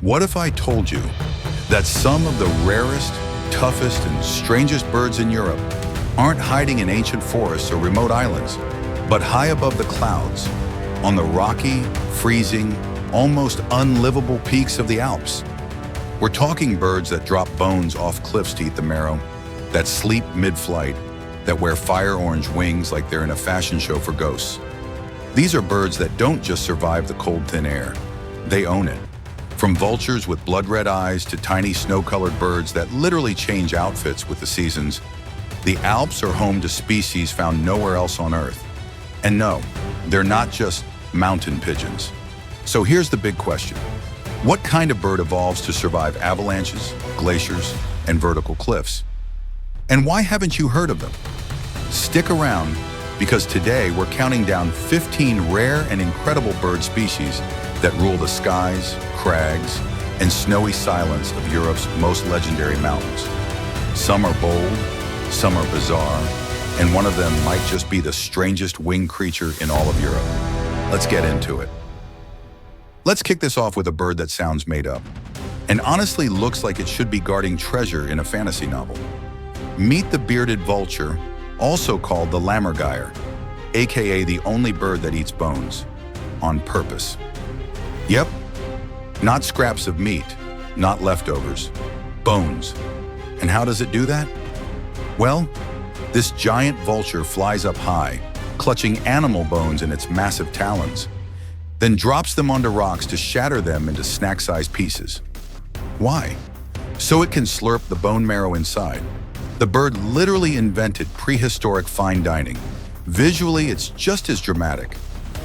What if I told you that some of the rarest, toughest, and strangest birds in Europe aren't hiding in ancient forests or remote islands, but high above the clouds, on the rocky, freezing, almost unlivable peaks of the Alps? We're talking birds that drop bones off cliffs to eat the marrow, that sleep mid-flight, that wear fire orange wings like they're in a fashion show for ghosts. These are birds that don't just survive the cold, thin air. They own it. From vultures with blood-red eyes to tiny snow-colored birds that literally change outfits with the seasons, the Alps are home to species found nowhere else on Earth. And no, they're not just mountain pigeons. So here's the big question. What kind of bird evolves to survive avalanches, glaciers, and vertical cliffs? And why haven't you heard of them? Stick around, because today we're counting down 15 rare and incredible bird species that rule the skies, crags, and snowy silence of Europe's most legendary mountains. Some are bold, some are bizarre, and one of them might just be the strangest winged creature in all of Europe. Let's get into it. Let's kick this off with a bird that sounds made up, and honestly looks like it should be guarding treasure in a fantasy novel. Meet the bearded vulture, also called the lammergeier, aka the only bird that eats bones, on purpose. Yep, not scraps of meat, not leftovers, bones. And how does it do that? Well, this giant vulture flies up high, clutching animal bones in its massive talons, then drops them onto rocks to shatter them into snack-sized pieces. Why? So it can slurp the bone marrow inside. The bird literally invented prehistoric fine dining. Visually, it's just as dramatic.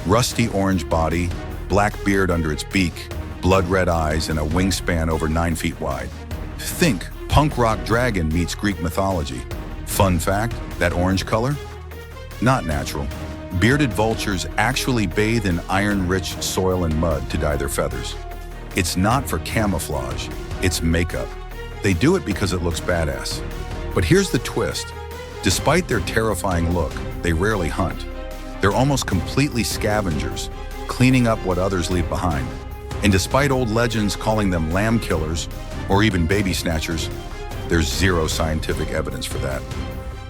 Rusty orange body, black beard under its beak, blood-red eyes, and a wingspan over 9 feet wide. Think punk rock dragon meets Greek mythology. Fun fact, that orange color? Not natural. Bearded vultures actually bathe in iron-rich soil and mud to dye their feathers. It's not for camouflage, it's makeup. They do it because it looks badass. But here's the twist. Despite their terrifying look, they rarely hunt. They're almost completely scavengers, cleaning up what others leave behind. And despite old legends calling them lamb killers, or even baby snatchers, there's zero scientific evidence for that.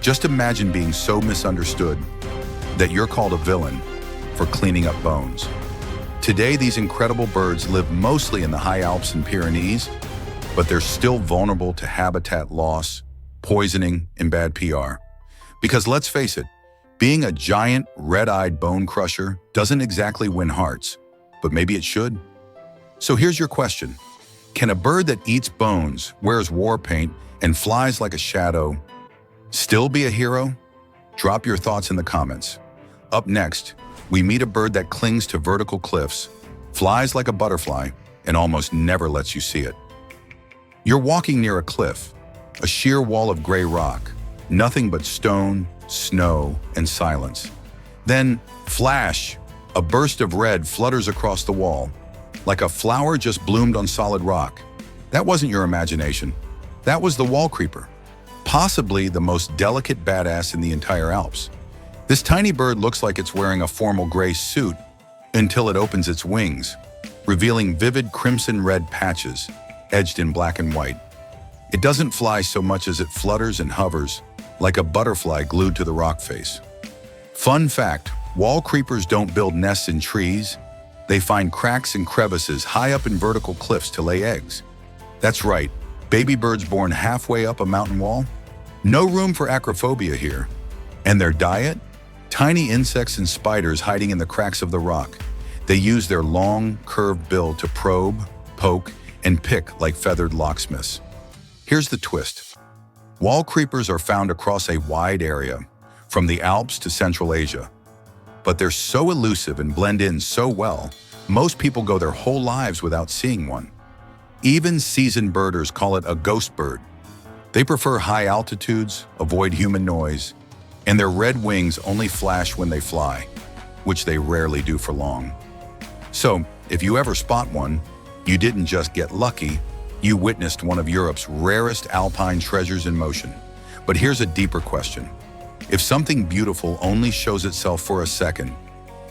Just imagine being so misunderstood that you're called a villain for cleaning up bones. Today, these incredible birds live mostly in the high Alps and Pyrenees, but they're still vulnerable to habitat loss, poisoning, and bad PR. Because let's face it, being a giant, red-eyed bone crusher doesn't exactly win hearts, but maybe it should. So here's your question. Can a bird that eats bones, wears war paint, and flies like a shadow still be a hero? Drop your thoughts in the comments. Up next, we meet a bird that clings to vertical cliffs, flies like a butterfly, and almost never lets you see it. You're walking near a cliff, a sheer wall of gray rock, nothing but stone, snow, and silence. Then, flash, a burst of red flutters across the wall, like a flower just bloomed on solid rock. That wasn't your imagination. That was the Wallcreeper, possibly the most delicate badass in the entire Alps. This tiny bird looks like it's wearing a formal gray suit until it opens its wings, revealing vivid crimson-red patches, edged in black and white. It doesn't fly so much as it flutters and hovers, like a butterfly glued to the rock face. Fun fact, Wallcreepers don't build nests in trees. They find cracks and crevices high up in vertical cliffs to lay eggs. That's right, baby birds born halfway up a mountain wall? No room for acrophobia here. And their diet? Tiny insects and spiders hiding in the cracks of the rock. They use their long, curved bill to probe, poke, and pick like feathered locksmiths. Here's the twist. Wallcreepers are found across a wide area, from the Alps to Central Asia. But they're so elusive and blend in so well, most people go their whole lives without seeing one. Even seasoned birders call it a ghost bird. They prefer high altitudes, avoid human noise, and their red wings only flash when they fly, which they rarely do for long. So, if you ever spot one, you didn't just get lucky, you witnessed one of Europe's rarest alpine treasures in motion. But here's a deeper question. If something beautiful only shows itself for a second,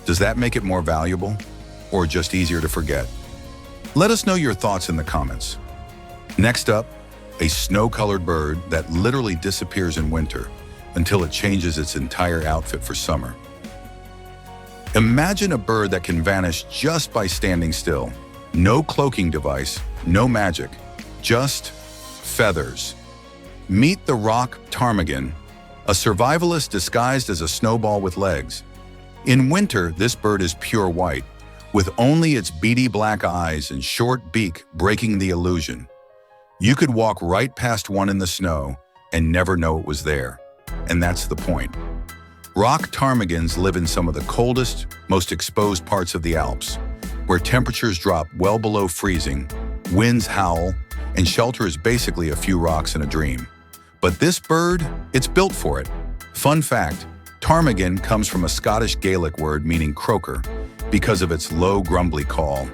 does that make it more valuable or just easier to forget? Let us know your thoughts in the comments. Next up, a snow-colored bird that literally disappears in winter until it changes its entire outfit for summer. Imagine a bird that can vanish just by standing still. No cloaking device, no magic, just feathers. Meet the Rock Ptarmigan, a survivalist disguised as a snowball with legs. In winter, this bird is pure white, with only its beady black eyes and short beak breaking the illusion. You could walk right past one in the snow and never know it was there. And that's the point. Rock ptarmigans live in some of the coldest, most exposed parts of the Alps, where temperatures drop well below freezing, winds howl, and shelter is basically a few rocks and a dream. But this bird, it's built for it. Fun fact, ptarmigan comes from a Scottish Gaelic word meaning croaker because of its low, grumbly call.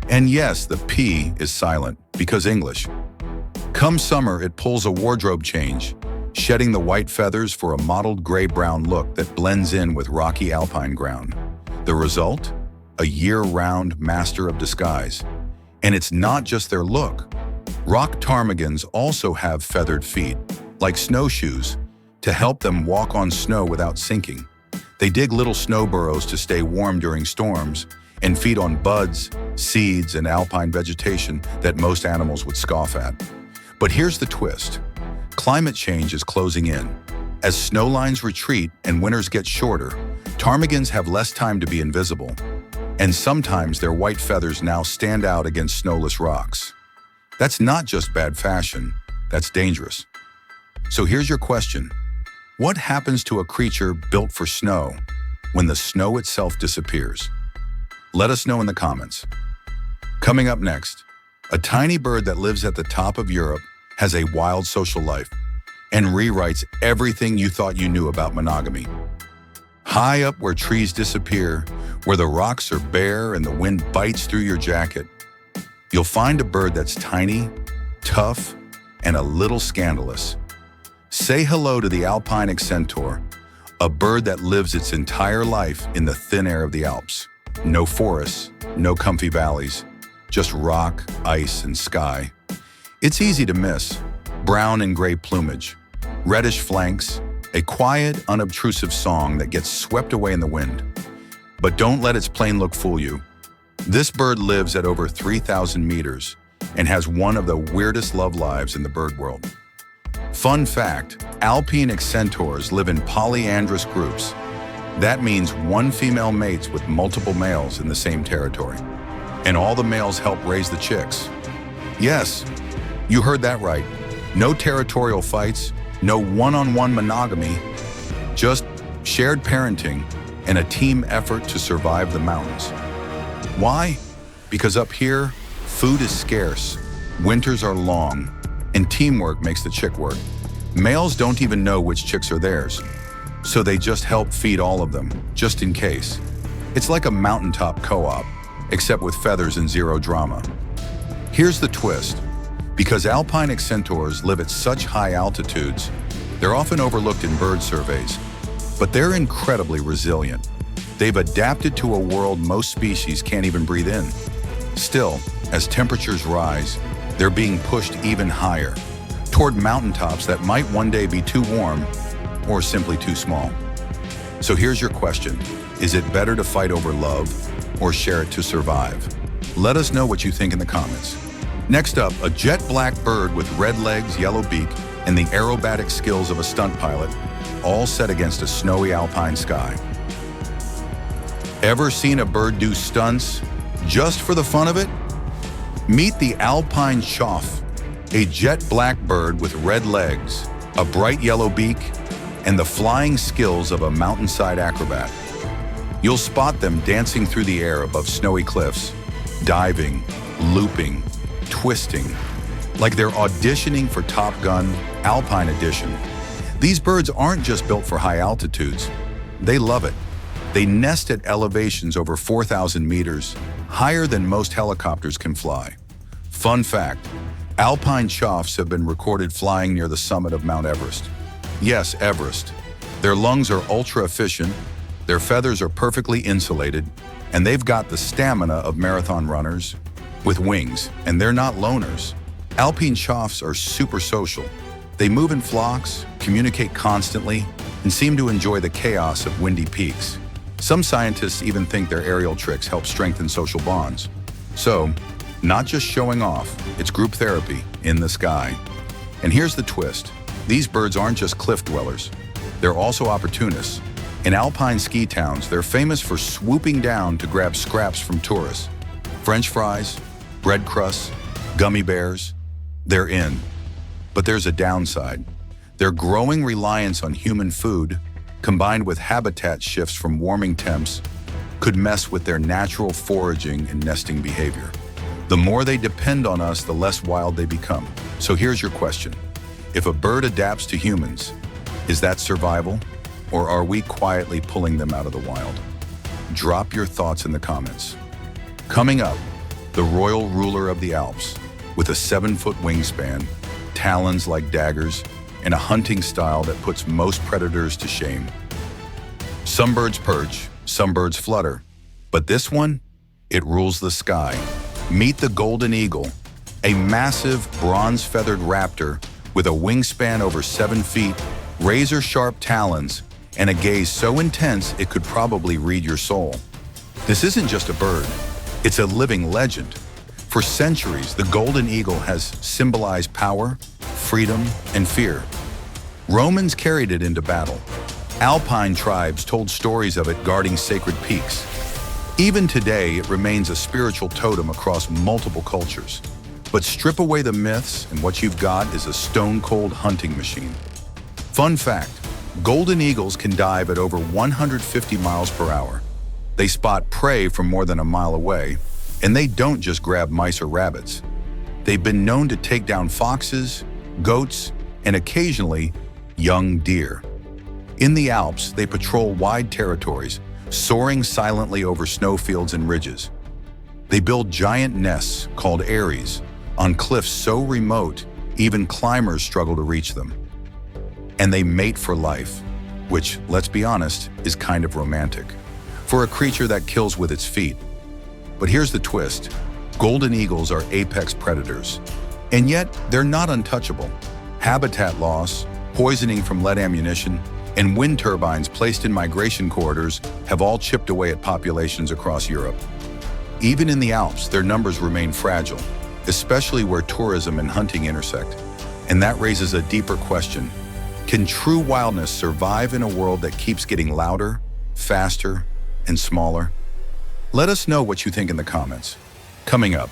And yes, the P is silent because English. Come summer, it pulls a wardrobe change, shedding the white feathers for a mottled gray-brown look that blends in with rocky alpine ground. The result? A year-round master of disguise. And it's not just their look. Rock ptarmigans also have feathered feet, like snowshoes, to help them walk on snow without sinking. They dig little snow burrows to stay warm during storms and feed on buds, seeds, and alpine vegetation that most animals would scoff at. But here's the twist. Climate change is closing in. As snow lines retreat and winters get shorter, ptarmigans have less time to be invisible. And sometimes their white feathers now stand out against snowless rocks. That's not just bad fashion, that's dangerous. So here's your question. What happens to a creature built for snow when the snow itself disappears? Let us know in the comments. Coming up next, a tiny bird that lives at the top of Europe has a wild social life and rewrites everything you thought you knew about monogamy. High up where trees disappear, where the rocks are bare and the wind bites through your jacket, you'll find a bird that's tiny, tough, and a little scandalous. Say hello to the Alpine accentor, a bird that lives its entire life in the thin air of the Alps. No forests, no comfy valleys, just rock, ice, and sky. It's easy to miss. Brown and gray plumage, reddish flanks, a quiet, unobtrusive song that gets swept away in the wind. But don't let its plain look fool you. This bird lives at over 3,000 meters and has one of the weirdest love lives in the bird world. Fun fact, Alpine accentors live in polyandrous groups. That means one female mates with multiple males in the same territory. And all the males help raise the chicks. Yes, you heard that right. No territorial fights, no one-on-one monogamy, just shared parenting and a team effort to survive the mountains. Why? Because up here, food is scarce, winters are long, and teamwork makes the chick work. Males don't even know which chicks are theirs, so they just help feed all of them, just in case. It's like a mountaintop co-op, except with feathers and zero drama. Here's the twist. Because Alpine accentors live at such high altitudes, they're often overlooked in bird surveys, but they're incredibly resilient. They've adapted to a world most species can't even breathe in. Still, as temperatures rise, they're being pushed even higher, toward mountaintops that might one day be too warm or simply too small. So here's your question. Is it better to fight over love or share it to survive? Let us know what you think in the comments. Next up, a jet black bird with red legs, yellow beak, and the aerobatic skills of a stunt pilot, all set against a snowy alpine sky. Ever seen a bird do stunts just for the fun of it? Meet the Alpine chough, a jet black bird with red legs, a bright yellow beak, and the flying skills of a mountainside acrobat. You'll spot them dancing through the air above snowy cliffs, diving, looping, twisting, like they're auditioning for Top Gun Alpine Edition. These birds aren't just built for high altitudes. They love it. They nest at elevations over 4,000 meters, higher than most helicopters can fly. Fun fact, Alpine choughs have been recorded flying near the summit of Mount Everest. Yes, Everest. Their lungs are ultra efficient, their feathers are perfectly insulated, and they've got the stamina of marathon runners. with wings, and they're not loners. Alpine choughs are super social. They move in flocks, communicate constantly, and seem to enjoy the chaos of windy peaks. Some scientists even think their aerial tricks help strengthen social bonds. So, not just showing off, it's group therapy in the sky. And here's the twist. These birds aren't just cliff dwellers. They're also opportunists. In alpine ski towns, they're famous for swooping down to grab scraps from tourists. French fries, bread crusts, gummy bears, they're in. But there's a downside. Their growing reliance on human food, combined with habitat shifts from warming temps, could mess with their natural foraging and nesting behavior. The more they depend on us, the less wild they become. So here's your question. If a bird adapts to humans, is that survival? Or are we quietly pulling them out of the wild? Drop your thoughts in the comments. Coming up, the royal ruler of the Alps, with a 7-foot wingspan, talons like daggers, and a hunting style that puts most predators to shame. Some birds perch, some birds flutter, but this one, it rules the sky. Meet the golden eagle, a massive bronze-feathered raptor with a wingspan over 7 feet, razor-sharp talons, and a gaze so intense it could probably read your soul. This isn't just a bird, it's a living legend. For centuries, the golden eagle has symbolized power, freedom, and fear. Romans carried it into battle. Alpine tribes told stories of it guarding sacred peaks. Even today, it remains a spiritual totem across multiple cultures. But strip away the myths, and what you've got is a stone-cold hunting machine. Fun fact, golden eagles can dive at over 150 miles per hour. They spot prey from more than a mile away, and they don't just grab mice or rabbits. They've been known to take down foxes, goats, and occasionally, young deer. In the Alps, they patrol wide territories, soaring silently over snowfields and ridges. They build giant nests, called eyries, on cliffs so remote, even climbers struggle to reach them. And they mate for life, which, let's be honest, is kind of romantic, for a creature that kills with its feet. But here's the twist. Golden eagles are apex predators, and yet they're not untouchable. Habitat loss, poisoning from lead ammunition, and wind turbines placed in migration corridors have all chipped away at populations across Europe. Even in the Alps, their numbers remain fragile, especially where tourism and hunting intersect. And that raises a deeper question. Can true wildness survive in a world that keeps getting louder, faster, and smaller? Let us know what you think in the comments. Coming up,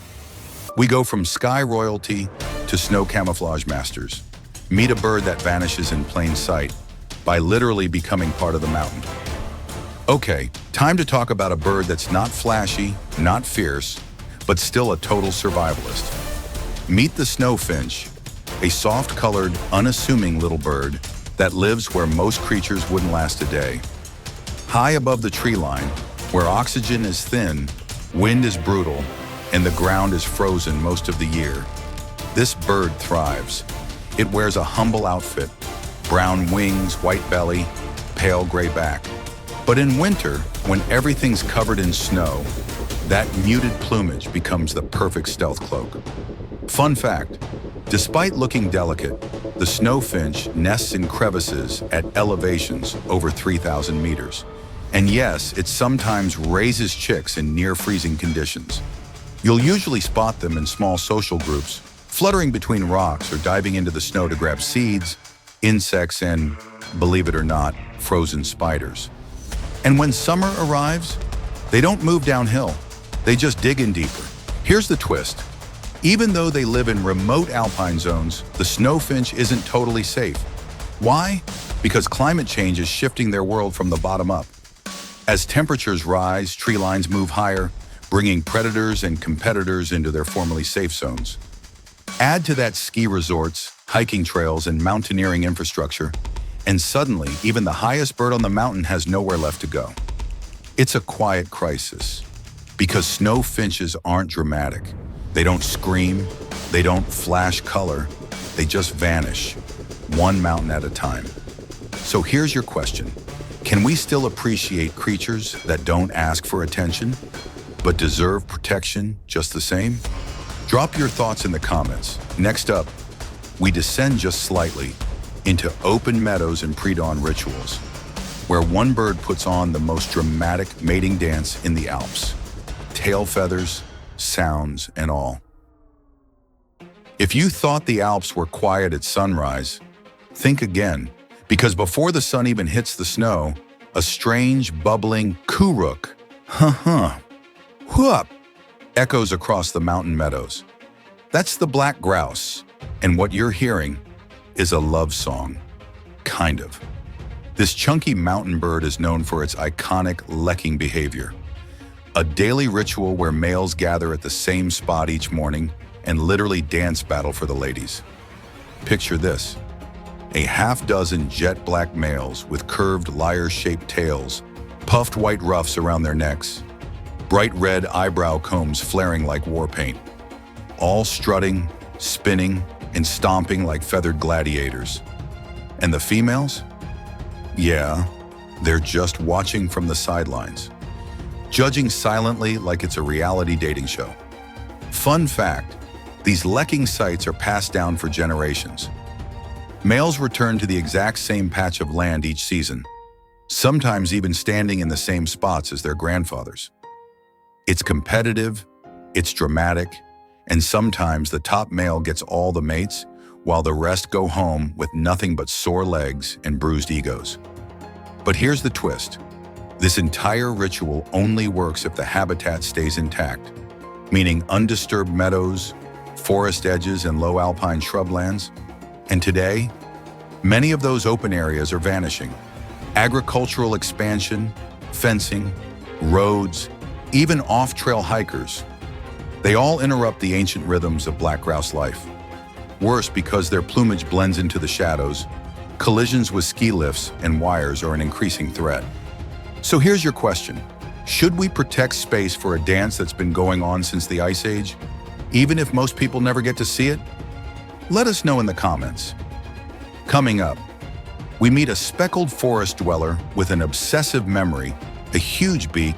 we go from sky royalty to snow camouflage masters. Meet a bird that vanishes in plain sight by literally becoming part of the mountain. Okay, time to talk about a bird that's not flashy, not fierce, but still a total survivalist. Meet the snowfinch, a soft-colored, unassuming little bird that lives where most creatures wouldn't last a day. High above the tree line, where oxygen is thin, wind is brutal, and the ground is frozen most of the year, this bird thrives. It wears a humble outfit, brown wings, white belly, pale gray back. But in winter, when everything's covered in snow, that muted plumage becomes the perfect stealth cloak. Fun fact, despite looking delicate, the snowfinch nests in crevices at elevations over 3,000 meters. And yes, it sometimes raises chicks in near-freezing conditions. You'll usually spot them in small social groups, fluttering between rocks or diving into the snow to grab seeds, insects, and, believe it or not, frozen spiders. And when summer arrives, they don't move downhill. They just dig in deeper. Here's the twist. Even though they live in remote alpine zones, the snowfinch isn't totally safe. Why? Because climate change is shifting their world from the bottom up. As temperatures rise, tree lines move higher, bringing predators and competitors into their formerly safe zones. Add to that ski resorts, hiking trails, and mountaineering infrastructure, and suddenly, even the highest bird on the mountain has nowhere left to go. It's a quiet crisis, because snowfinches aren't dramatic. They don't scream, they don't flash color, they just vanish, one mountain at a time. So here's your question. Can we still appreciate creatures that don't ask for attention? but deserve protection just the same? Drop your thoughts in the comments. Next up, we descend just slightly into open meadows and pre-dawn rituals, where one bird puts on the most dramatic mating dance in the Alps. Tail feathers, sounds, and all. If you thought the Alps were quiet at sunrise, think again, because before the sun even hits the snow, a strange, bubbling kuruk, whoop, echoes across the mountain meadows. That's the black grouse, and what you're hearing is a love song. Kind of. This chunky mountain bird is known for its iconic lecking behavior, a daily ritual where males gather at the same spot each morning and literally dance battle for the ladies. Picture this: a half-dozen jet-black males with curved lyre-shaped tails, puffed white ruffs around their necks, bright red eyebrow combs flaring like war paint, all strutting, spinning, and stomping like feathered gladiators. And the females? Yeah, they're just watching from the sidelines, judging silently like it's a reality dating show. Fun fact, these lecking sites are passed down for generations. Males return to the exact same patch of land each season, sometimes even standing in the same spots as their grandfathers. It's competitive, it's dramatic, and sometimes the top male gets all the mates while the rest go home with nothing but sore legs and bruised egos. But here's the twist. This entire ritual only works if the habitat stays intact, meaning undisturbed meadows, forest edges, and low alpine shrublands. And today, many of those open areas are vanishing. Agricultural expansion, fencing, roads, even off-trail hikers, they all interrupt the ancient rhythms of black grouse life. Worse, because their plumage blends into the shadows, collisions with ski lifts and wires are an increasing threat. So here's your question. Should we protect space for a dance that's been going on since the Ice Age, even if most people never get to see it? Let us know in the comments. Coming up, we meet a speckled forest dweller with an obsessive memory, a huge beak,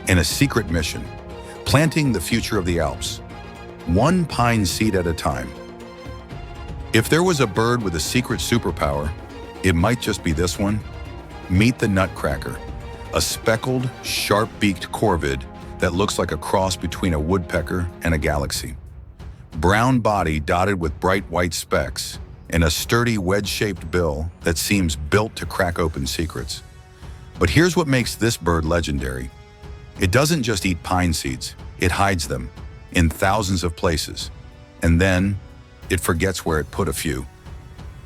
and a secret mission: planting the future of the Alps, one pine seed at a time. If there was a bird with a secret superpower, it might just be this one. Meet the nutcracker, a speckled, sharp-beaked corvid that looks like a cross between a woodpecker and a galaxy. Brown body dotted with bright white specks, and a sturdy wedge-shaped bill that seems built to crack open secrets. But here's what makes this bird legendary. It doesn't just eat pine seeds, it hides them in thousands of places, and then it forgets where it put a few.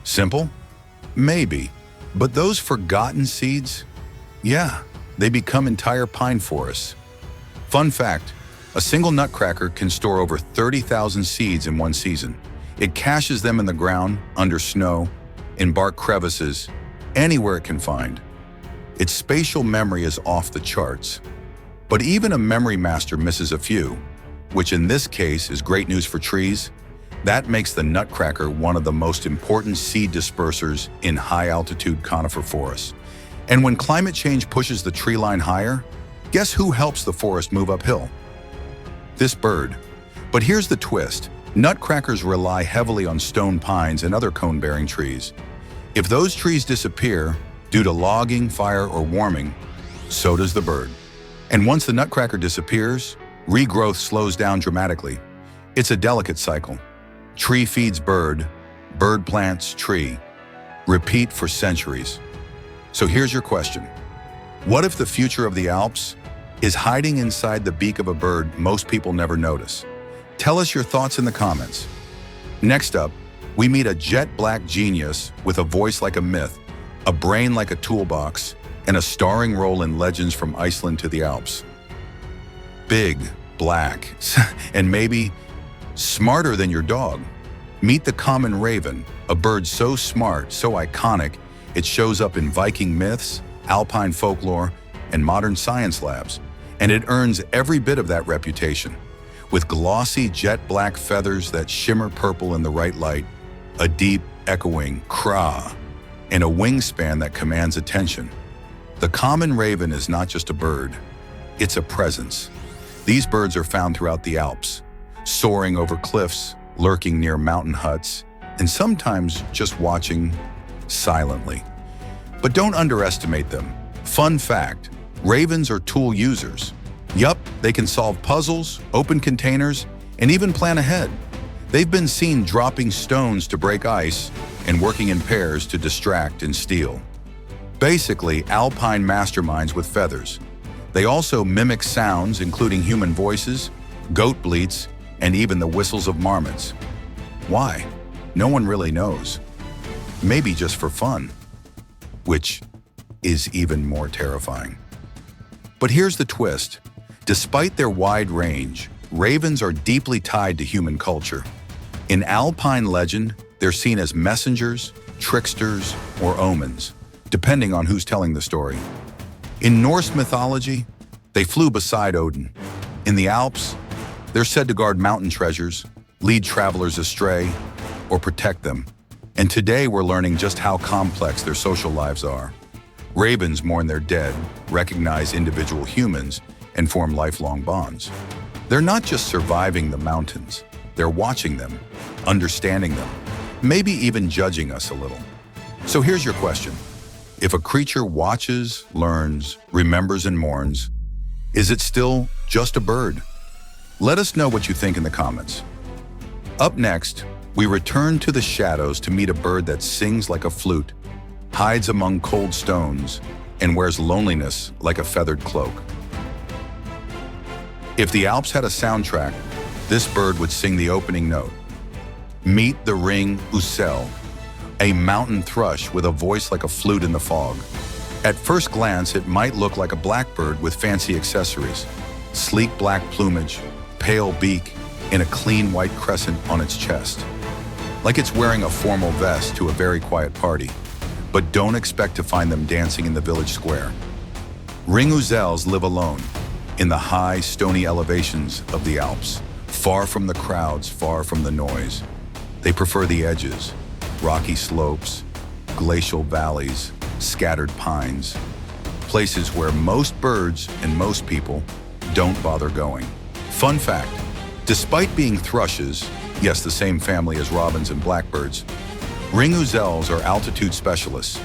Simple? Maybe, but those forgotten seeds, yeah, they become entire pine forests. Fun fact, a single nutcracker can store over 30,000 seeds in one season. It caches them in the ground, under snow, in bark crevices, anywhere it can find. Its spatial memory is off the charts. But even a memory master misses a few, which in this case is great news for trees. That makes the nutcracker one of the most important seed dispersers in high-altitude conifer forests. And when climate change pushes the tree line higher, guess who helps the forest move uphill? This bird. But here's the twist. Nutcrackers rely heavily on stone pines and other cone-bearing trees. If those trees disappear due to logging, fire, or warming, so does the bird. And once the nutcracker disappears, regrowth slows down dramatically. It's a delicate cycle. Tree feeds bird, bird plants tree. Repeat for centuries. So here's your question. What if the future of the Alps is hiding inside the beak of a bird most people never notice? Tell us your thoughts in the comments. Next up, we meet a jet-black genius with a voice like a myth, a brain like a toolbox, and a starring role in legends from Iceland to the Alps. Big, black, and maybe smarter than your dog. Meet the common raven, a bird so smart, so iconic, it shows up in Viking myths, Alpine folklore, and modern science labs, and it earns every bit of that reputation. With glossy jet-black feathers that shimmer purple in the right light, a deep, echoing craw, and a wingspan that commands attention. The common raven is not just a bird, it's a presence. These birds are found throughout the Alps, soaring over cliffs, lurking near mountain huts, and sometimes just watching silently. But don't underestimate them. Fun fact, ravens are tool users. Yup, they can solve puzzles, open containers, and even plan ahead. They've been seen dropping stones to break ice and working in pairs to distract and steal. Basically, alpine masterminds with feathers. They also mimic sounds, including human voices, goat bleats, and even the whistles of marmots. Why? No one really knows. Maybe just for fun, which is even more terrifying. But here's the twist. Despite their wide range, ravens are deeply tied to human culture. In Alpine legend, they're seen as messengers, tricksters, or omens, depending on who's telling the story. In Norse mythology, they flew beside Odin. In the Alps, they're said to guard mountain treasures, lead travelers astray, or protect them. And today we're learning just how complex their social lives are. Ravens mourn their dead, recognize individual humans, and form lifelong bonds. They're not just surviving the mountains, they're watching them, understanding them, maybe even judging us a little. So here's your question. If a creature watches, learns, remembers, and mourns, is it still just a bird? Let us know what you think in the comments. Up next, we return to the shadows to meet a bird that sings like a flute, hides among cold stones, and wears loneliness like a feathered cloak. If the Alps had a soundtrack, this bird would sing the opening note. Meet the ring ouzel, a mountain thrush with a voice like a flute in the fog. At first glance, it might look like a blackbird with fancy accessories, sleek black plumage, pale beak, and a clean white crescent on its chest. Like it's wearing a formal vest to a very quiet party. But don't expect to find them dancing in the village square. Ring ouzels live alone, in the high, stony elevations of the Alps, far from the crowds, far from the noise. They prefer the edges, rocky slopes, glacial valleys, scattered pines, places where most birds and most people don't bother going. Fun fact, despite being thrushes, yes, the same family as robins and blackbirds, ring ouzels are altitude specialists.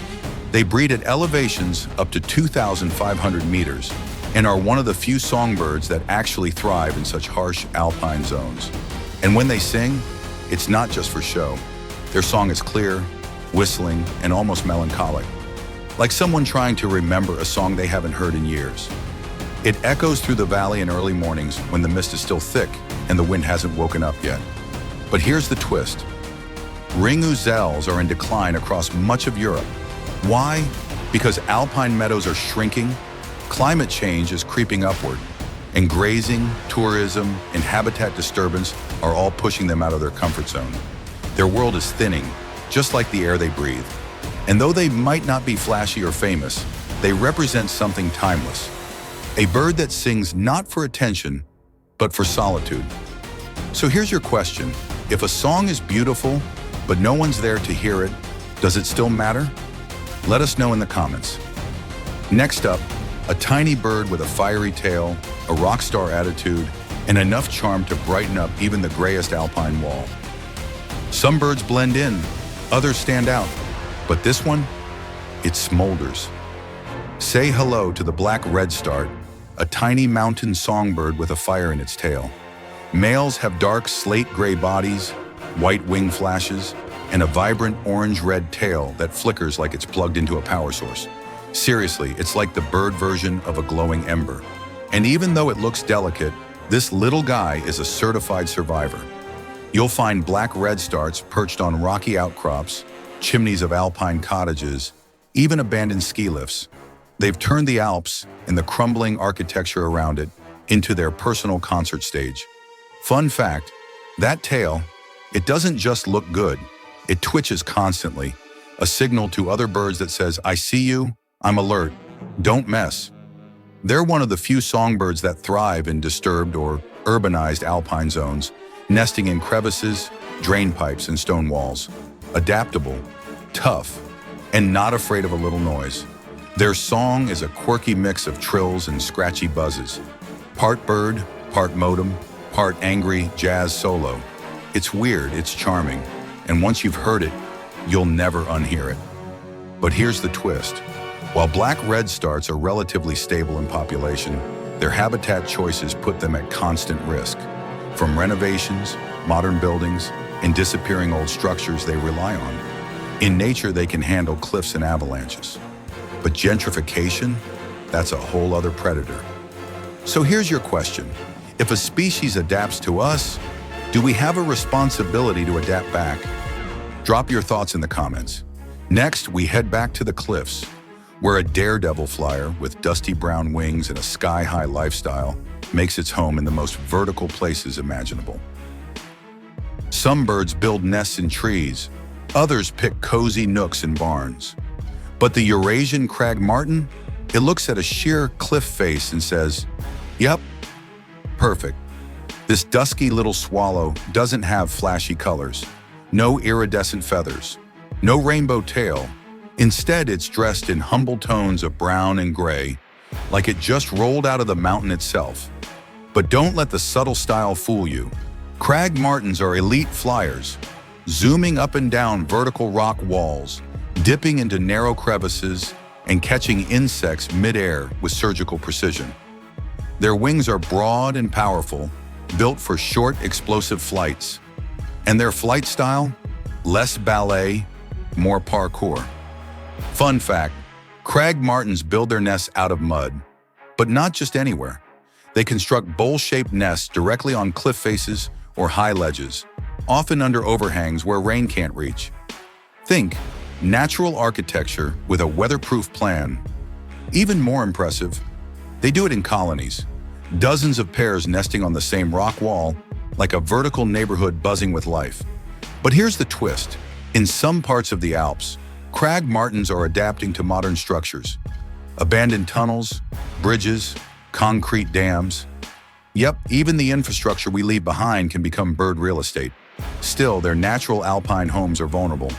They breed at elevations up to 2,500 meters and are one of the few songbirds that actually thrive in such harsh alpine zones. And when they sing, it's not just for show. Their song is clear, whistling, and almost melancholic, like someone trying to remember a song they haven't heard in years. It echoes through the valley in early mornings when the mist is still thick and the wind hasn't woken up yet. But here's the twist. Ring ouzels are in decline across much of Europe. Why? Because alpine meadows are shrinking, climate change is creeping upward, and grazing, tourism, and habitat disturbance are all pushing them out of their comfort zone. Their world is thinning, just like the air they breathe. And though they might not be flashy or famous, they represent something timeless. A bird that sings not for attention, but for solitude. So here's your question. If a song is beautiful, but no one's there to hear it, does it still matter? Let us know in the comments. Next up, a tiny bird with a fiery tail, a rock star attitude, and enough charm to brighten up even the grayest alpine wall. Some birds blend in, others stand out, but this one, it smolders. Say hello to the black redstart, a tiny mountain songbird with a fire in its tail. Males have dark slate-gray bodies, white wing flashes, and a vibrant orange-red tail that flickers like it's plugged into a power source. Seriously, it's like the bird version of a glowing ember. And even though it looks delicate, this little guy is a certified survivor. You'll find black redstarts perched on rocky outcrops, chimneys of alpine cottages, even abandoned ski lifts. They've turned the Alps and the crumbling architecture around it into their personal concert stage. Fun fact, that tail, it doesn't just look good, it twitches constantly, a signal to other birds that says, I see you, I'm alert, don't mess. They're one of the few songbirds that thrive in disturbed or urbanized alpine zones, nesting in crevices, drain pipes, and stone walls. Adaptable, tough, and not afraid of a little noise. Their song is a quirky mix of trills and scratchy buzzes. Part bird, part modem, part angry jazz solo. It's weird, it's charming, and once you've heard it, you'll never unhear it. But here's the twist. While black redstarts are relatively stable in population, their habitat choices put them at constant risk. From renovations, modern buildings, and disappearing old structures they rely on. In nature, they can handle cliffs and avalanches. But gentrification, that's a whole other predator. So here's your question. If a species adapts to us, do we have a responsibility to adapt back? Drop your thoughts in the comments. Next, we head back to the cliffs, where a daredevil flyer with dusty brown wings and a sky-high lifestyle makes its home in the most vertical places imaginable. Some birds build nests in trees, others pick cozy nooks in barns. But the Eurasian crag martin, it looks at a sheer cliff face and says, "Yep, perfect." This dusky little swallow doesn't have flashy colors, no iridescent feathers, no rainbow tail. Instead, it's dressed in humble tones of brown and gray, like it just rolled out of the mountain itself. But don't let the subtle style fool you. Crag martins are elite flyers, zooming up and down vertical rock walls, dipping into narrow crevices, and catching insects mid-air with surgical precision. Their wings are broad and powerful, built for short, explosive flights. And their flight style? Less ballet, more parkour. Fun fact, crag martins build their nests out of mud, but not just anywhere. They construct bowl-shaped nests directly on cliff faces or high ledges, often under overhangs where rain can't reach. Think natural architecture with a weatherproof plan. Even more impressive, they do it in colonies. Dozens of pairs nesting on the same rock wall, like a vertical neighborhood buzzing with life. But here's the twist. In some parts of the Alps, crag martins are adapting to modern structures. Abandoned tunnels, bridges, concrete dams. Yep, even the infrastructure we leave behind can become bird real estate. Still, their natural alpine homes are vulnerable.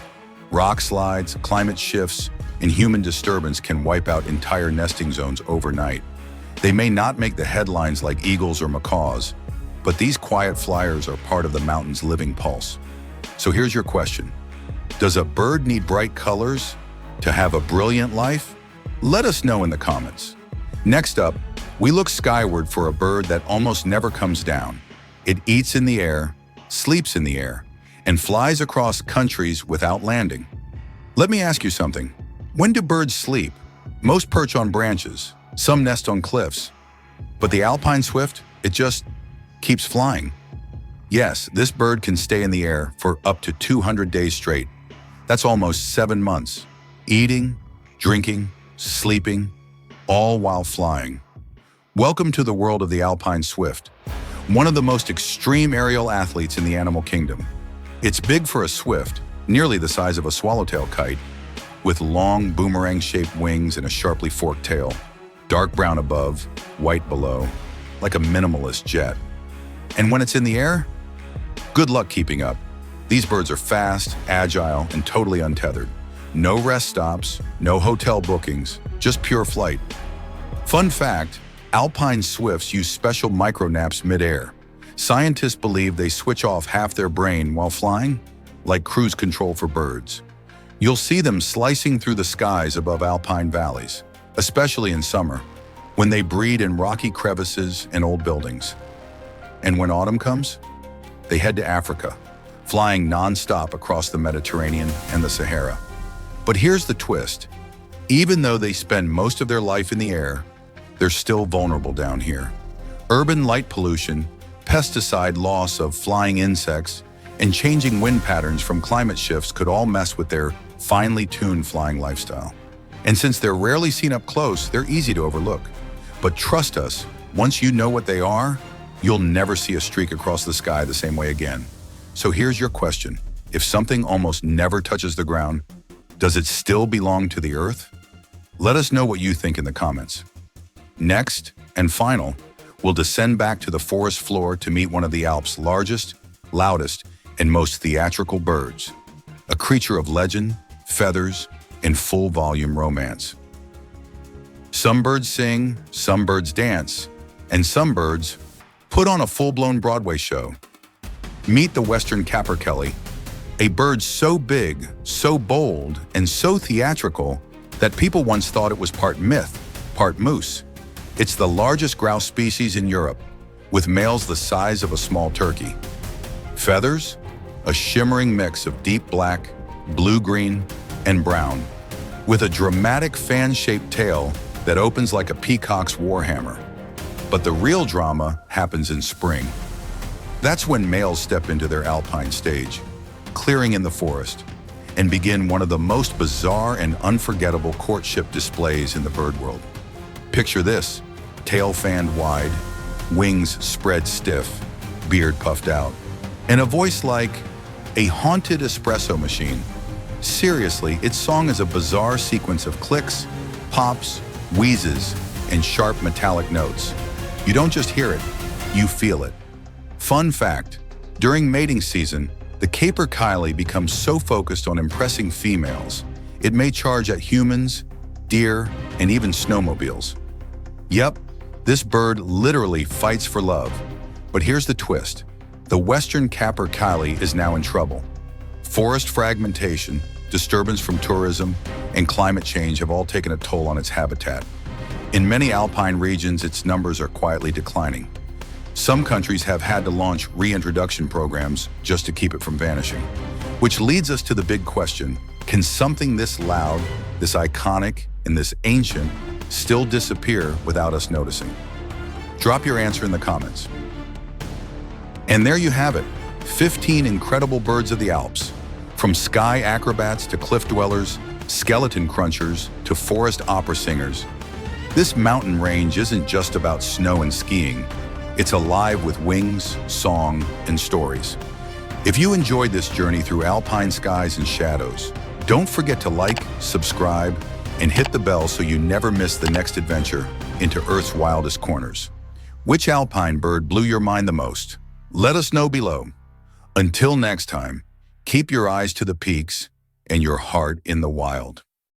Rock slides, climate shifts, and human disturbance can wipe out entire nesting zones overnight. They may not make the headlines like eagles or macaws, but these quiet flyers are part of the mountain's living pulse. So here's your question. Does a bird need bright colors to have a brilliant life? Let us know in the comments. Next up, we look skyward for a bird that almost never comes down. It eats in the air, sleeps in the air, and flies across countries without landing. Let me ask you something. When do birds sleep? Most perch on branches, some nest on cliffs. But the alpine swift, it just keeps flying. Yes, this bird can stay in the air for up to 200 days straight. That's almost 7 months. Eating, drinking, sleeping, all while flying. Welcome to the world of the alpine swift, one of the most extreme aerial athletes in the animal kingdom. It's big for a swift, nearly the size of a swallowtail kite, with long boomerang-shaped wings and a sharply forked tail, dark brown above, white below, like a minimalist jet. And when it's in the air, good luck keeping up. These birds are fast, agile, and totally untethered. No rest stops, no hotel bookings, just pure flight. Fun fact, alpine swifts use special micronaps mid-air. Scientists believe they switch off half their brain while flying, like cruise control for birds. You'll see them slicing through the skies above alpine valleys, especially in summer, when they breed in rocky crevices and old buildings. And when autumn comes, they head to Africa, flying non-stop across the Mediterranean and the Sahara. But here's the twist. Even though they spend most of their life in the air, they're still vulnerable down here. Urban light pollution, pesticide loss of flying insects, and changing wind patterns from climate shifts could all mess with their finely tuned flying lifestyle. And since they're rarely seen up close, they're easy to overlook. But trust us, once you know what they are, you'll never see a streak across the sky the same way again. So here's your question. If something almost never touches the ground, does it still belong to the earth? Let us know what you think in the comments. Next, and final, we'll descend back to the forest floor to meet one of the Alps' largest, loudest, and most theatrical birds. A creature of legend, feathers, and full-volume romance. Some birds sing, some birds dance, and some birds Put on a full-blown Broadway show. Meet the western capercaillie, a bird so big, so bold, and so theatrical that people once thought it was part myth, part moose. It's the largest grouse species in Europe, with males the size of a small turkey. Feathers? A shimmering mix of deep black, blue-green, and brown, with a dramatic fan-shaped tail that opens like a peacock's warhammer. But the real drama happens in spring. That's when males step into their alpine stage, clearing in the forest, and begin one of the most bizarre and unforgettable courtship displays in the bird world. Picture this: tail fanned wide, wings spread stiff, beard puffed out, and a voice like a haunted espresso machine. Seriously, its song is a bizarre sequence of clicks, pops, wheezes, and sharp metallic notes. You don't just hear it, you feel it. Fun fact, during mating season, the capercaillie becomes so focused on impressing females, it may charge at humans, deer, and even snowmobiles. Yep, this bird literally fights for love. But here's the twist. The western capercaillie is now in trouble. Forest fragmentation, disturbance from tourism, and climate change have all taken a toll on its habitat. In many alpine regions, its numbers are quietly declining. Some countries have had to launch reintroduction programs just to keep it from vanishing. Which leads us to the big question: can something this loud, this iconic, and this ancient still disappear without us noticing? Drop your answer in the comments. And there you have it, 15 incredible birds of the Alps. From sky acrobats to cliff dwellers, skeleton crunchers to forest opera singers. This mountain range isn't just about snow and skiing. It's alive with wings, song, and stories. If you enjoyed this journey through alpine skies and shadows, don't forget to like, subscribe, and hit the bell so you never miss the next adventure into Earth's wildest corners. Which alpine bird blew your mind the most? Let us know below. Until next time, keep your eyes to the peaks and your heart in the wild.